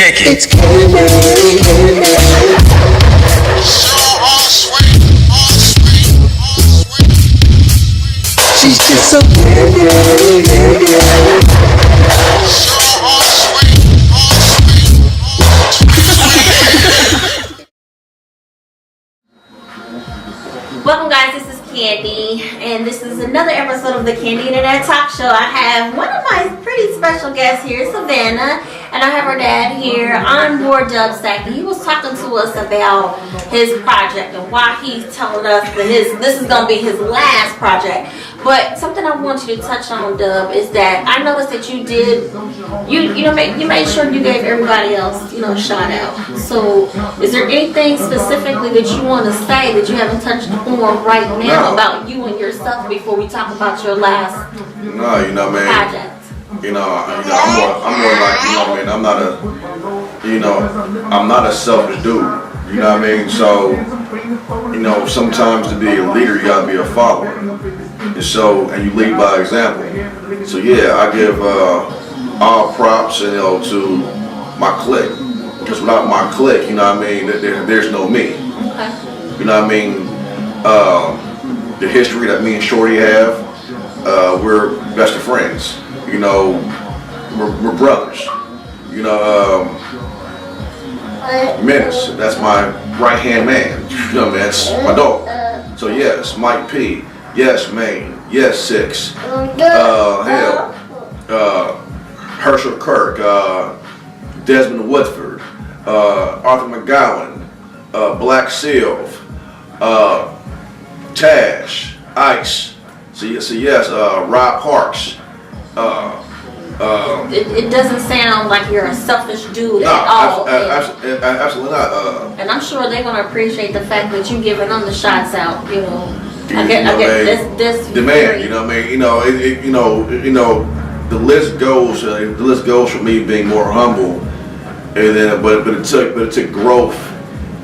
Kick it. It's candy. She's just so candy. Welcome guys, this is Candy, and this is another episode of the Candy Internet Talk Show. I have one of my pretty special guests here, Savannah, and I have her dad here on board Dubsack, and he was talking to us about his project and why he's telling us that this is going to be his last project. But something I want you to touch on, Dub, is that I noticed that you made sure you gave everybody else, a shout out. So, is there anything specifically that you want to say that you haven't touched on right now about you and yourself before we talk about your last project? I'm more like, I'm not a selfish dude. You know what I mean? So, sometimes to be a leader, you gotta be a follower. And you lead by example. So yeah, I give all props, to my clique. Because without my clique, there's no me. Okay. You know what I mean? The history that me and Shorty have, we're best of friends. We're brothers. Menace, that's my right-hand man. That's my dog. So yes, Mike P. Yes, Maine. Yes, Six. Herschel Kirk. Desmond Woodford. Arthur McGowan. Black Sylv. Tash. Ice. So yes, Rob Parks. It doesn't sound like you're a selfish dude at all. Absolutely not. And I'm sure they're gonna appreciate the fact that you giving them the shots out. I get this. The man, the list goes. The list goes for me being more humble, and then but it took growth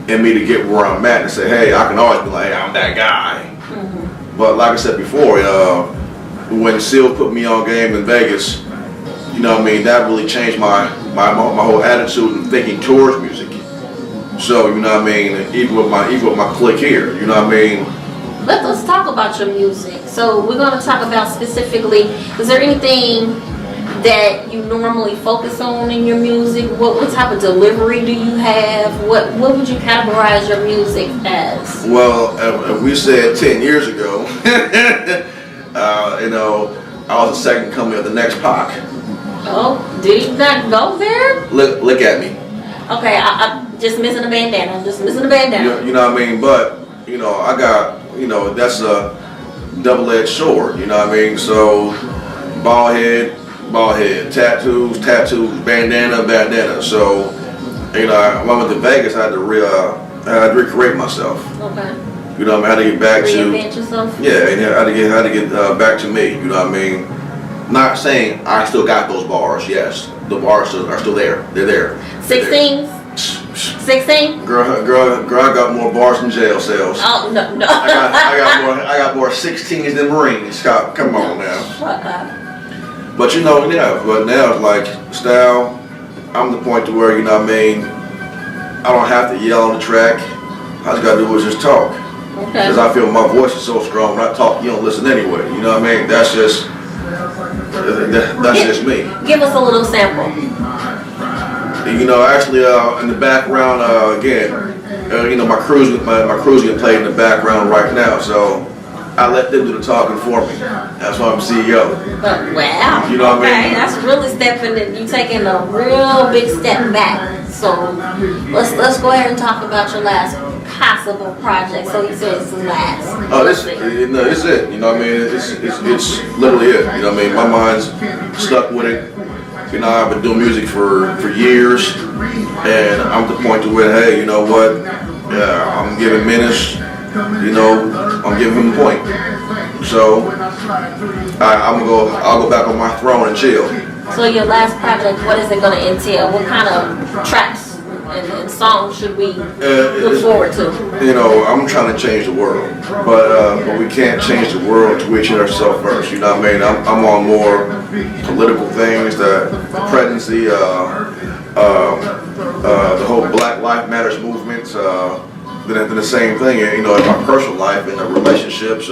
in me to get where I'm at and say, hey, I can always be like, hey, I'm that guy. Mm-hmm. But like I said before, when Seal put me on game in Vegas. That really changed my whole attitude and thinking towards music. So, even with my clique here, Let's talk about your music. So we're going to talk about specifically, is there anything that you normally focus on in your music? What type of delivery do you have? What would you categorize your music as? Well, we said 10 years ago, I was the second coming of the next Pac. Oh, did he not go there? Look at me. Okay, I'm just missing a bandana. I'm just missing a bandana. You know what I mean? But, I got, that's a double-edged sword. You know what I mean? So, bald head, tattoos, bandana. So, when I went to Vegas, I had to recreate myself. Okay. I had to get back to. Reinvent yourself? Yeah, and I had to get back to me. You know what I mean? Not saying I still got those bars. Yes, the bars are still there. They're there. 16? 16? Girl, I got more bars than jail cells. Oh no. I got more 16s than Marines. Come on now. Shut up. But but now it's like style. I'm the point to where I don't have to yell on the track. All I just gotta do is just talk. Okay. Because I feel my voice is so strong. When I talk, you don't listen anyway. You know what I mean? That's just me. Give us a little sample. Actually, in the background, again, my crew's getting played in the background right now, so I let them do the talking for me. That's why I'm CEO. Wow. You know what I mean? That's really you taking a real big step back. So let's go ahead and talk about your last possible project. So you said it's the last. Oh, it's it. It's literally it. My mind's stuck with it. I've been doing music for years, and I'm at the point to where, hey, you know what? I'm giving Menace, I'm giving him the point. So I'll go back on my throne and chill. So your last project, what is it going to entail? What kind of tracks and songs should we look forward to? I'm trying to change the world, but we can't change the world until we change ourselves first. You know what I mean? I'm on more political things, the presidency, the whole Black Lives Matters movement. Then the same thing, in my personal life, in the relationships,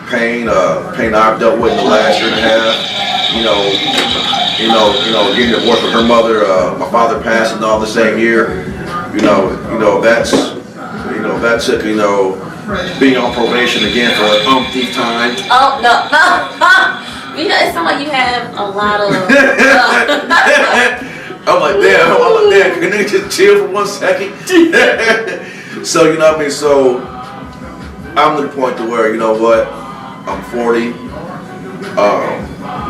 pain I've dealt with in the last year and a half. Getting divorced with her mother, my father passing all the same year. That took being on probation again for an umpteenth time. Oh no. It sounds like you have a lot of. I'm like, damn, can they just chill for 1 second? So, so I'm to the point to where, I'm 40.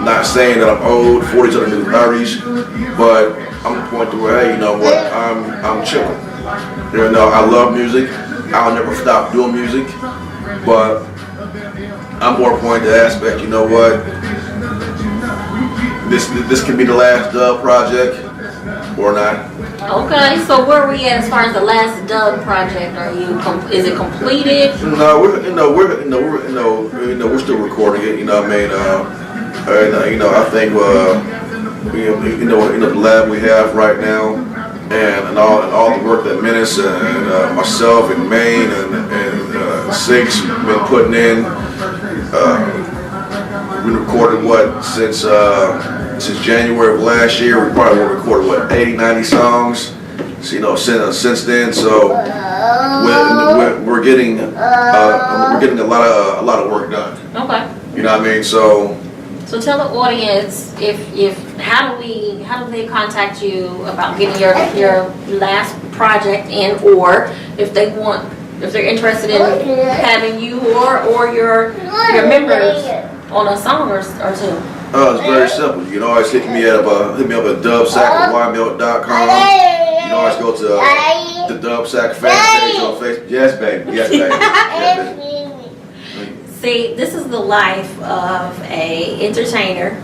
Not saying that I'm old, 40s are the new 30s, but I'm to the point to where, hey, I'm chilling. I love music. I'll never stop doing music, but I'm more pointed to the aspect, this can be the last dub project or not. Okay, so where are we at as far as the last dub project? Is it completed? No, we're still recording it. I think the lab we have right now, and all the work that Menace and myself and Maine and Six been putting in. We recorded since January of last year. We probably recorded 80, 90 songs. So, since then, so we're getting a lot of work done. Okay. You know what I mean? So tell the audience how do they contact you about getting your last project in, or if they're interested in having you or your members on a song or two. It's very simple. You can always hit me up at Dubsack@ymilk.com. You can always go to the Dubsack fan page on Facebook. Yes, baby. Yes, baby. See, this is the life of a entertainer,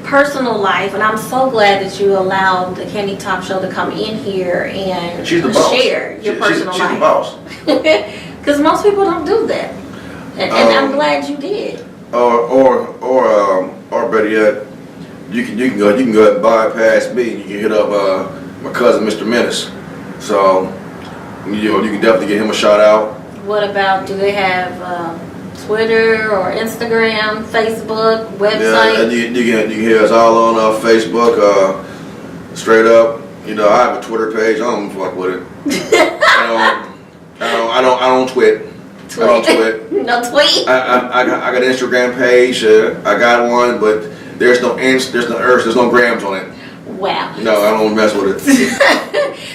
personal life, and I'm so glad that you allowed the Candy Talk Show to come in here and share your personal life. She's the boss. Because most people don't do that, and I'm glad you did. Or better yet, you can go ahead and bypass me. You can hit up my cousin, Mr. Menace. So you can definitely give him a shout out. What about, do they have Twitter or Instagram, Facebook, website? Yeah, you can hear us all on Facebook. Straight up, I have a Twitter page. I don't fuck with it. I don't twit. I don't twit. No tweet. I got an Instagram page. I got one, but there's no grams on it. Wow. No, I don't mess with it.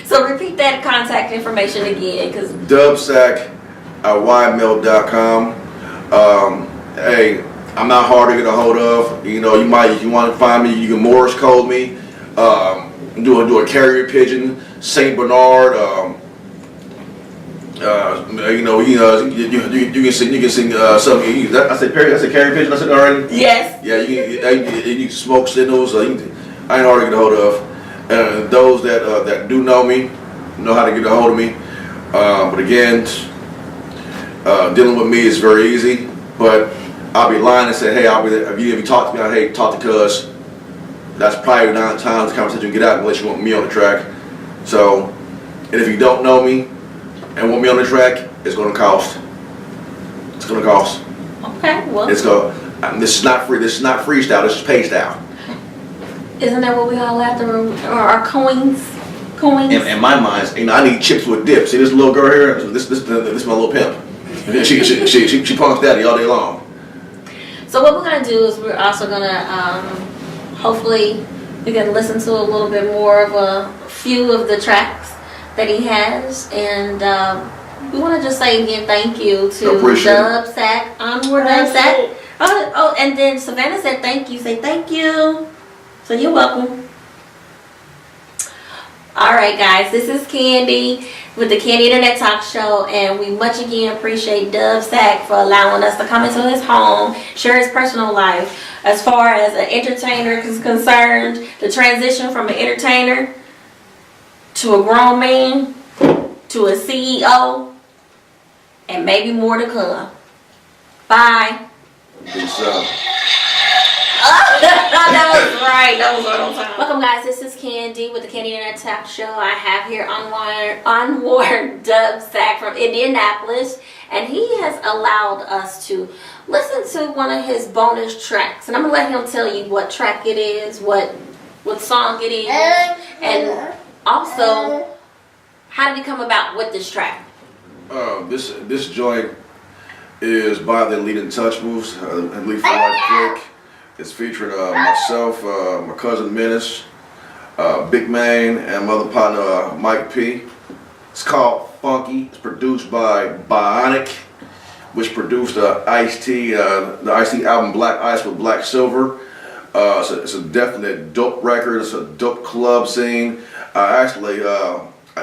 So repeat that contact information again, because Dubsack@ymilk.com. Hey, I'm not hard to get a hold of. If you want to find me, you can Morse code me. Do a carrier pigeon, Saint Bernard. You can sing something. I said carrier pigeon. I said already. Yes. Yeah, you can smoke signals. I ain't hard to get a hold of. And those that do know me know how to get a hold of me. But again, dealing with me is very easy. But I'll be lying and say, hey, if you talk to me, hey, talk to cuz. That's probably 9 times the conversation you get out unless you want me on the track. So, and if you don't know me and want me on the track, it's going to cost. It's going to cost. Okay, well. This is not free. This is not freestyle. This is pay style. Isn't that what we all after? Our coins? In my mind, I need chips with dip. See this little girl here? This is my little pimp. She punks daddy all day long. So what we're gonna do is we're also gonna hopefully we can listen to a little bit more of a few of the tracks that he has, and we want to just say again thank you to Dubsack, Onward Dubsack. Oh, and then Savannah said thank you. Say thank you. So you're welcome. Alright guys, this is Candy with the Candy Internet Talk Show, and we much again appreciate Dubsack for allowing us to come into his home, share his personal life. As far as an entertainer is concerned, the transition from an entertainer to a grown man to a CEO, and maybe more to come. Bye. Peace out. That was right. That was right on time. Welcome, guys. This is Candy with the Candy and Talk Show. I have here Onward Dubsack from Indianapolis, and he has allowed us to listen to one of his bonus tracks. And I'm gonna let him tell you what track it is, what song it is, and also how did he come about with this track. This joint is by the Elite Untouchables, Elite for Life Click. It's featuring myself, my cousin Menace, Big Man, and my other partner Mike P. It's called Funky. It's produced by Bionic, which produced Ice-T, the Ice-T album Black Ice with Black Silver. It's a definite dope record. It's a dope club scene. I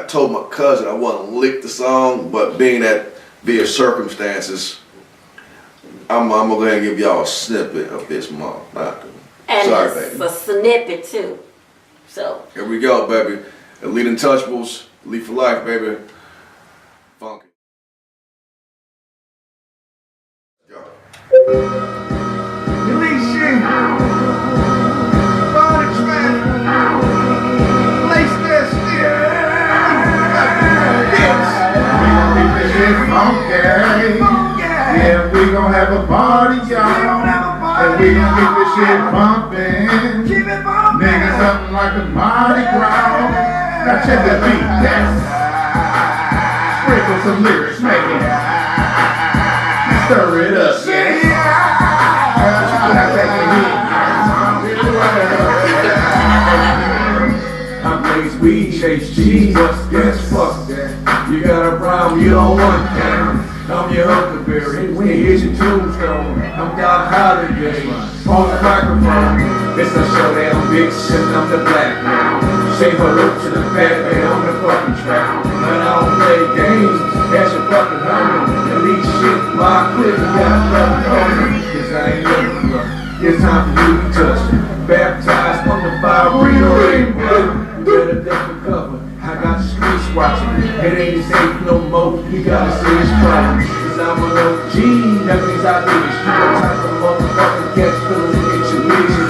told my cousin I wouldn't lick the song, but being that via circumstances, I'm gonna go ahead and give y'all a snippet of this month. And sorry, it's baby. a snippet too. So here we go, baby. Elite Untouchables, Elite for Life, baby. Funky. Go. Elite shit. Body track. Place this shit. Yeah, we gon' have a party, y'all. And we gon' keep this shit bumpin'. Niggas something like a Mardi Gras. Now check the beat, yes. Sprinkle some lyrics, make it. Stir it up, yes. I'm Blaze Weed, Chase Cheese, yes, fuck that. You got a problem, you don't want that. I'm your Huckleberry, here's your tombstone. I'm Doc Holiday, on the microphone. It's a showdown, bitch, and I'm the black man. Say hello to the fat man on the fucking track. And I don't play games, that's your fucking homie. Elite shit, my clip, you got nothing on me. Cause I ain't never look. It's time for you to touch me. Baptized on the fire, breathe the rainbow. You better duck the cover. I got the streets watching. It ain't safe no more. You gotta see it's problem. Cause I'm an OG. That means I do this. You got time for motherfucking catch feelings and intuition.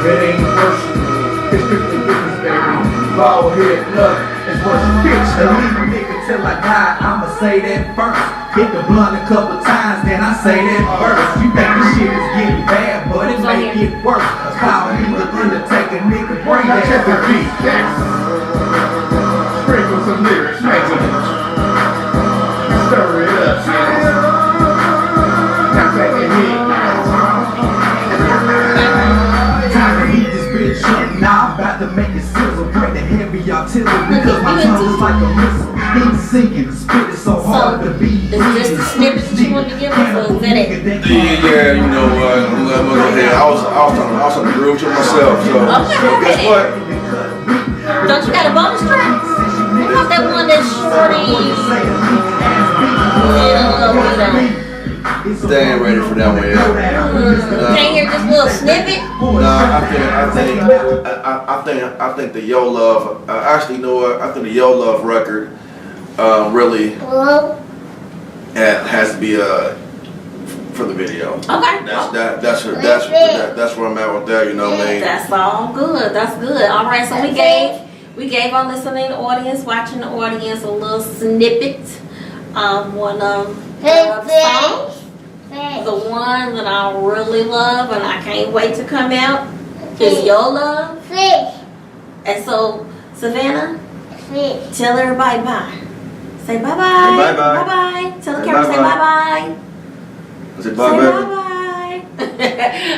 It ain't personal. It's strictly business, baby. Ball head luck. It's what's your bitch. Leave a nigga till I die. I'ma say that first. Hit the blunt a couple times, then I say that first. You think this shit is getting bad, but it may get worse. Call me the Undertaker, nigga. Bring Now that check the first. beat, yes. Sprinkle some lyrics, make it. Stir it up, yes. Now back your head. Time to heat this bitch up. Now I'm about to make it sizzle. Bring the heavy artillery because my tongue is like a missile. Heat sinking, spit is so hard to beat. Is this the snippet that you wanted to give us, or is that it? Yeah, you know what? I'm gonna go ahead. I was trying to groove to myself. So guess what? Don't you got a bonus track? You got that one that's shorty. They ain't ready for that one yet. Can't hear this little snippet? Nah, I think the Yo Love. Actually, you know what? I think the Yo Love record really has to be for the video. Okay. That's where I'm at with that. You know what I mean? That's all good. That's good. All right. So we gave our listening audience, watching the audience, a little snippet of one of the songs. The one that I really love and I can't wait to come out is Your Love. And so, Savannah, tell everybody bye. Say bye bye. Say bye bye. Bye bye. Tell the Say camera, say bye-bye. bye bye. I said bye, baby. Bye.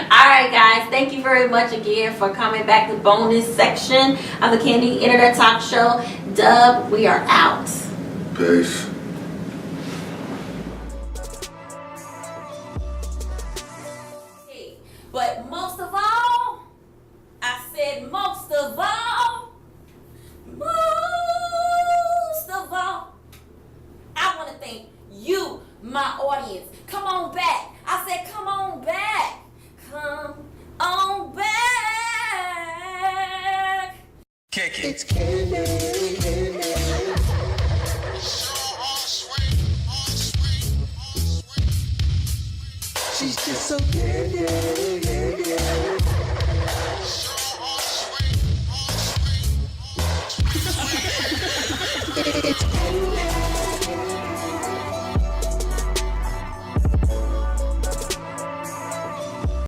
Alright guys, thank you very much again for coming back to bonus section of the Candy Internet Talk Show. Dub, we are out. Peace. But most of all, I said most of all, I want to thank you, my audience. Come on back. I said come on back. Come on back. Kick it. It's Candy. She's just so candy. It's